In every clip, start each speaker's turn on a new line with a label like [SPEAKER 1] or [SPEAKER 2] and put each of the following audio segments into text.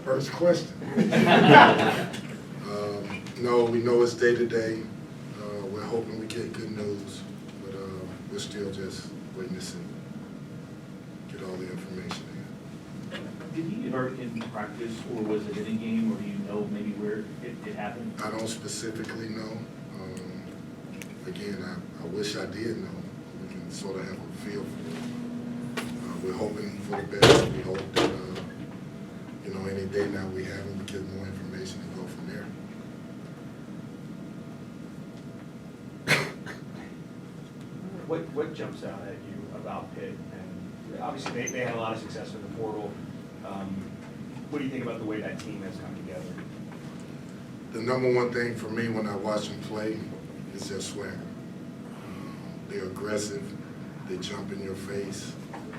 [SPEAKER 1] First question. No, we know it's day to day. We're hoping we get good news, but we're still just waiting to see. Get all the information in.
[SPEAKER 2] Did he get hurt in practice, or was it in a game, or do you know maybe where it happened?
[SPEAKER 1] I don't specifically know. Again, I wish I did know. We can sort of have a feel for it. We're hoping for the best. We hope that, any day now we have him, we get more information and go from there.
[SPEAKER 3] What jumps out at you about Pitt? And obviously they had a lot of success in the portal. What do you think about the way that team has come together?
[SPEAKER 1] The number one thing for me when I watch them play is their swagger. They're aggressive. They jump in your face.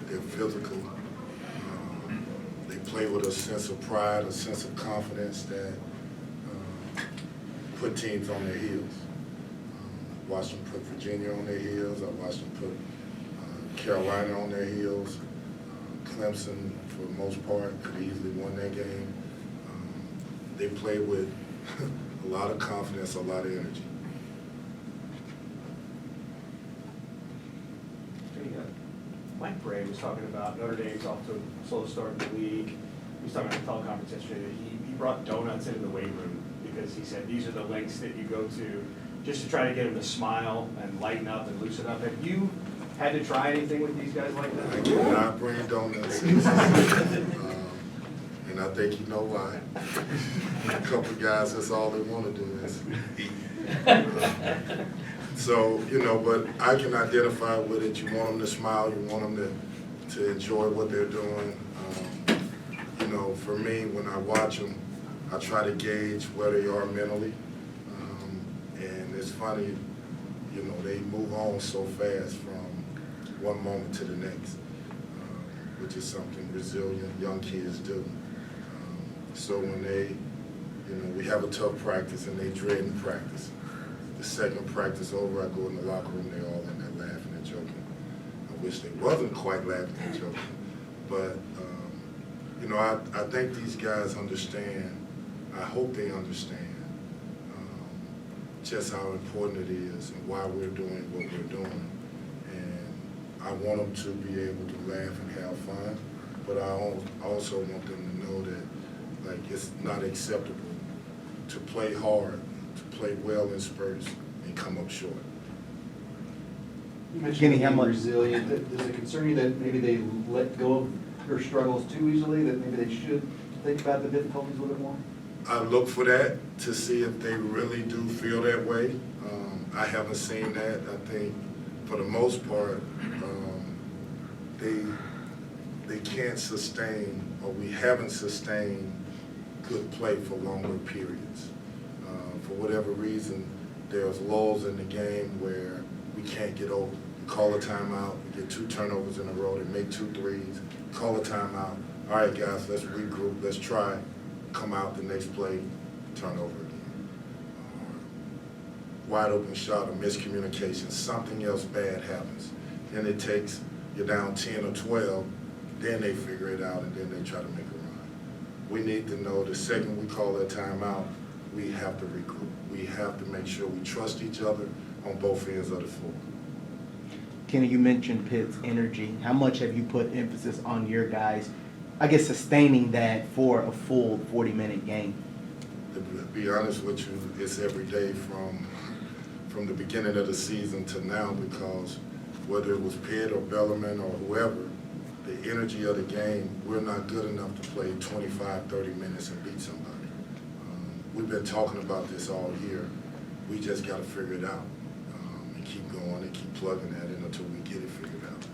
[SPEAKER 1] They're physical. They play with a sense of pride, a sense of confidence that put teams on their heels. Watched them put Virginia on their heels. I watched them put Carolina on their heels. Clemson, for the most part, could easily won that game. They play with a lot of confidence, a lot of energy.
[SPEAKER 3] Mike Bray was talking about Notre Dame's off to a slow start in the league. He was talking at the teleconference yesterday that he brought donuts into the weight room because he said these are the lengths that you go to just to try to get them to smile and lighten up and loosen up. Have you had to try anything with these guys like that?
[SPEAKER 1] I cannot bring donuts. And I think you know why. A couple of guys, that's all they want to do is eat. So, but I can identify with it. You want them to smile. You want them to enjoy what they're doing. For me, when I watch them, I try to gauge where they are mentally. And it's funny, they move on so fast from one moment to the next, which is something resilient young kids do. So when we have a tough practice and they dread in practice. The second practice over, I go in the locker room, they're all in there laughing and joking. I wish they wasn't quite laughing and joking. But, I think these guys understand, I hope they understand just how important it is and why we're doing what we're doing. And I want them to be able to laugh and have fun, but I also want them to know that, it's not acceptable to play hard, to play well in spurts and come up short.
[SPEAKER 4] You mentioned being resilient. Does it concern you that maybe they let go of their struggles too easily, that maybe they should think about the difficulties a little bit more? I
[SPEAKER 1] look for that to see if they really do feel that way. I haven't seen that. I think for the most part, they can't sustain, or we haven't sustained good play for longer periods. For whatever reason, there's lulls in the game where we can't get over. We call a timeout, we get 2 turnovers in a row, they make 2 threes, call a timeout. All right, guys, let's regroup, let's try. Come out the next play, turnover again. Wide open shot, a miscommunication, something else bad happens. Then it takes, you're down 10 or 12, then they figure it out and then they try to make a run. We need to know the second we call that timeout, we have to regroup. We have to make sure we trust each other on both ends of the floor.
[SPEAKER 5] Kenny, you mentioned Pitt's energy. How much have you put emphasis on your guys, sustaining that for a full 40-minute game?
[SPEAKER 1] To be honest with you, it's every day from the beginning of the season to now, because whether it was Pitt or Bellarmine or whoever, the energy of the game, we're not good enough to play 25, 30 minutes and beat somebody. We've been talking about this all year. We just got to figure it out and keep going and keep plugging at it until we get it figured out.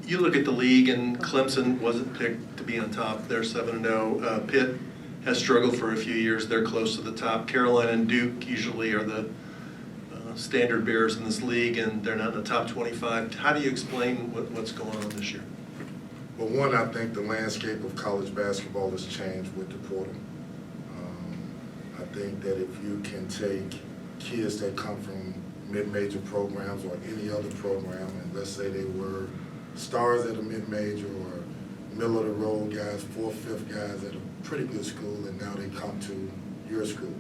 [SPEAKER 6] You look at the league, and Clemson wasn't picked to be on top. They're 7-0. Pitt has struggled for a few years. They're close to the top. Carolina and Duke usually are the standard bearers in this league, and they're not in the top 25. How do you explain what's going on this year?
[SPEAKER 1] Well, one, I think the landscape of college basketball has changed with the portal. I think that if you can take kids that come from mid-major programs or any other program, and let's say they were stars at a mid-major or middle-of-the-road guys, 4 or fifth guys at a pretty good school, and now they come to your school.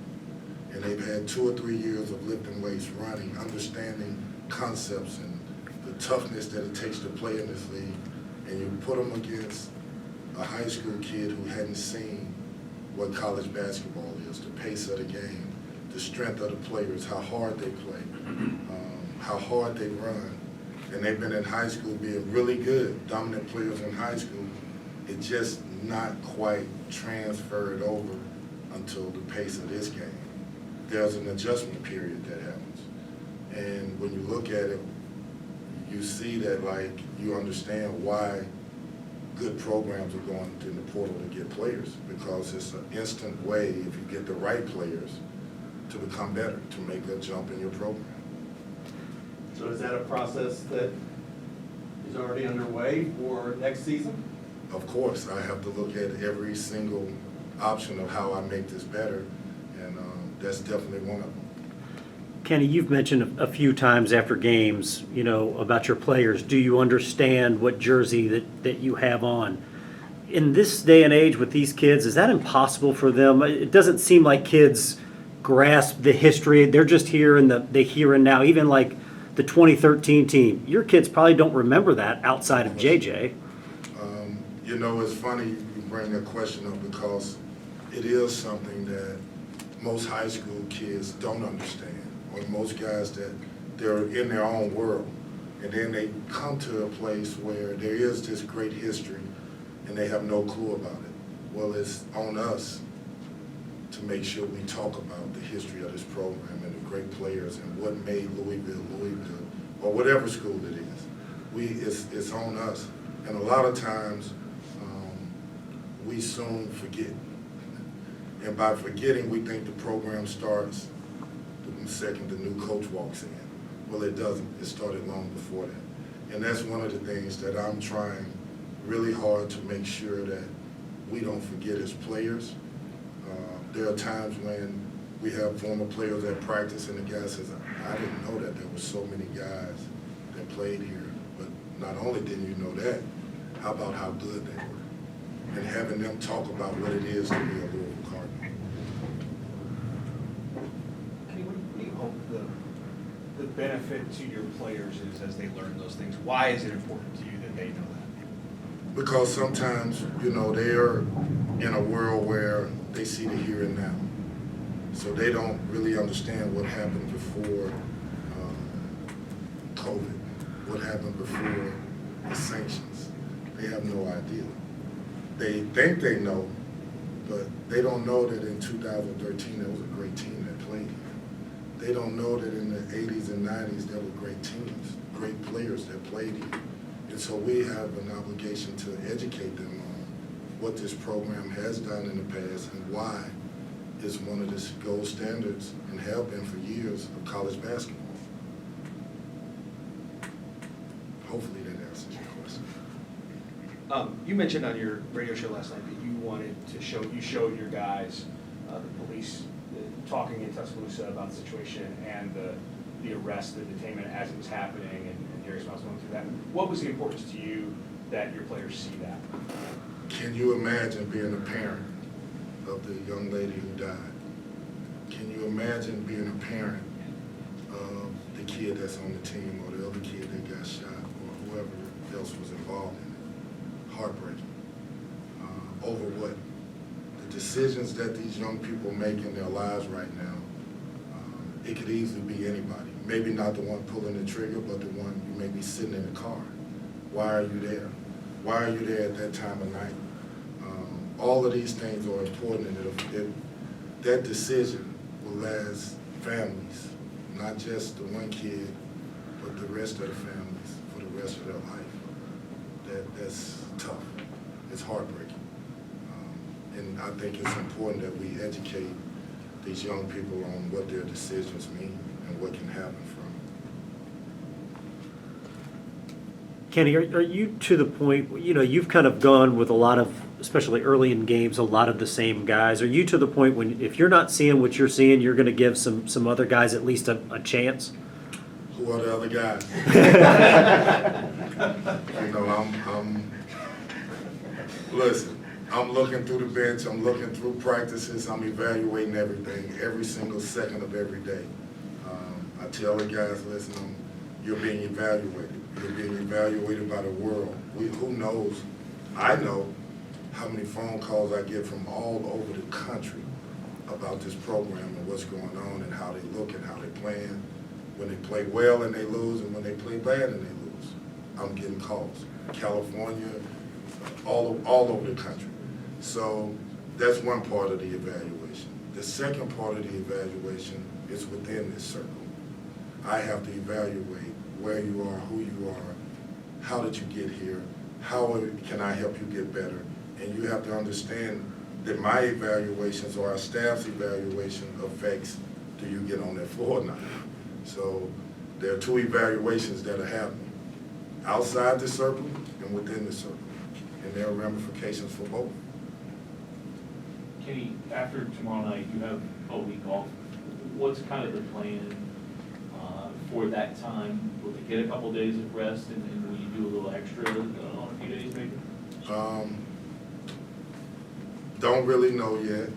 [SPEAKER 1] And they've had 2 or 3 years of lifting weights, running, understanding concepts and the toughness that it takes to play in this league. And you put them against a high school kid who hadn't seen what college basketball is, the pace of the game, the strength of the players, how hard they play, how hard they run. And they've been in high school being really good, dominant players in high school. It's just not quite transferred over until the pace of this game. There's an adjustment period that happens. And when you look at it, you see that, like, you understand why good programs are going in the portal to get players, because it's an instant way, if you get the right players, to become better, to make a jump in your program.
[SPEAKER 7] So is that a process that is already underway for next season?
[SPEAKER 1] Of course, I have to look at every single option of how I make this better, and that's definitely one of them.
[SPEAKER 8] Kenny, you've mentioned a few times after games, you know, about your players. Do you understand what jersey that you have on? In this day and age with these kids, is that impossible for them? It doesn't seem like kids grasp the history. They're just here in the here and now. Even like the 2013 team, your kids probably don't remember that outside of JJ.
[SPEAKER 1] You know, it's funny you bring that question up, because it is something that most high school kids don't understand, or most guys that they're in their own world, and then they come to a place where there is this great history and they have no clue about it. Well, it's on us to make sure we talk about the history of this program and the great players and what made Louisville, or whatever school it is. It's on us. And a lot of times, we soon forget. And by forgetting, we think the program starts the second the new coach walks in. Well, it doesn't. It started long before that. And that's one of the things that I'm trying really hard to make sure that we don't forget as players. There are times when we have former players at practice and the guy says, I didn't know that there were so many guys that played here. But not only didn't you know that, how about how good they were? And having them talk about what it is to be a Louisville Cardinal.
[SPEAKER 3] Kenny, what do you hope the benefit to your players is as they learn those things? Why is it important to you that they know that?
[SPEAKER 1] Because sometimes, you know, they're in a world where they see the here and now. So they don't really understand what happened before COVID, what happened before the sanctions. They have no idea. They think they know, but they don't know that in 2013 there was a great team that played here. They don't know that in the 80s and 90s there were great teams, great players that played here. And so we have an obligation to educate them on what this program has done in the past and why it's one of the gold standards, and have been for years, of college basketball. Hopefully that answers your question.
[SPEAKER 3] You mentioned on your radio show last night that you wanted to show your guys the police talking in Tuscaloosa about the situation and the arrest, the detainment as it was happening, and Darius Miles going through that. What was the importance to you that your players see that?
[SPEAKER 1] Can you imagine being a parent of the young lady who died? Can you imagine being a parent of the kid that's on the team, or the other kid that got shot, or whoever else was involved in it? Heartbreaking. Over what? The decisions that these young people make in their lives right now, it could easily be anybody. Maybe not the one pulling the trigger, but the one you may be sitting in the car. Why are you there? Why are you there at that time of night? All of these things are important, and that decision will last families, not just the one kid, but the rest of the families for the rest of their life. That's tough. It's heartbreaking. And I think it's important that we educate these young people on what their decisions mean and what can happen from it.
[SPEAKER 8] Kenny, are you to the point, you know, you've kind of gone with a lot of, especially early in games, a lot of the same guys. Are you to the point when if you're not seeing what you're seeing, you're going to give some other guys at least a chance?
[SPEAKER 1] Who are the other guys? You know, listen, I'm looking through the bench, I'm looking through practices, I'm evaluating everything, every single second of every day. I tell the guys, listen, you're being evaluated. You're being evaluated by the world. Who knows? I know how many phone calls I get from all over the country about this program and what's going on and how they look and how they playing. When they play well and they lose, and when they play bad and they lose. I'm getting calls. California, all over the country. So that's one part of the evaluation. The second part of the evaluation is within this circle. I have to evaluate where you are, who you are, how did you get here, how can I help you get better? And you have to understand that my evaluations or our staff's evaluation affects, do you get on that floor or not? So there are two evaluations that are happening, outside the circle and within the circle. And there are ramifications for both.
[SPEAKER 2] Kenny, after tomorrow night, you have a week off. What's kind of the plan for that time? Will they get a couple days of rest and will you do a little extra on a few days maybe?
[SPEAKER 1] Don't really know yet.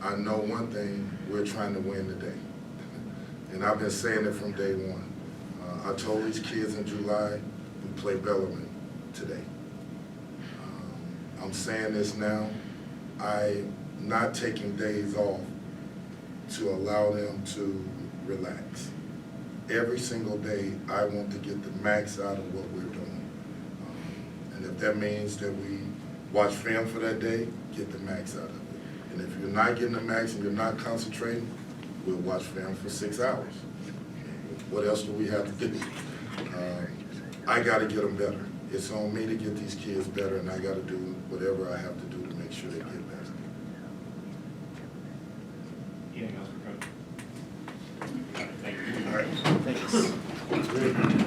[SPEAKER 1] I know one thing, we're trying to win today. And I've been saying it from day one. I told these kids in July, we play Bellarmine today. I'm saying this now, I'm not taking days off to allow them to relax. Every single day, I want to get the max out of what we're doing. And if that means that we watch film for that day, get the max out of it. And if you're not getting the max and you're not concentrating, we'll watch film for 6 hours. What else do we have to do? I gotta get them better. It's on me to get these kids better, and I gotta do whatever I have to do to make sure they get better.
[SPEAKER 2] Anything else for Coach?
[SPEAKER 3] Thank you.
[SPEAKER 1] All right.
[SPEAKER 5] Thanks.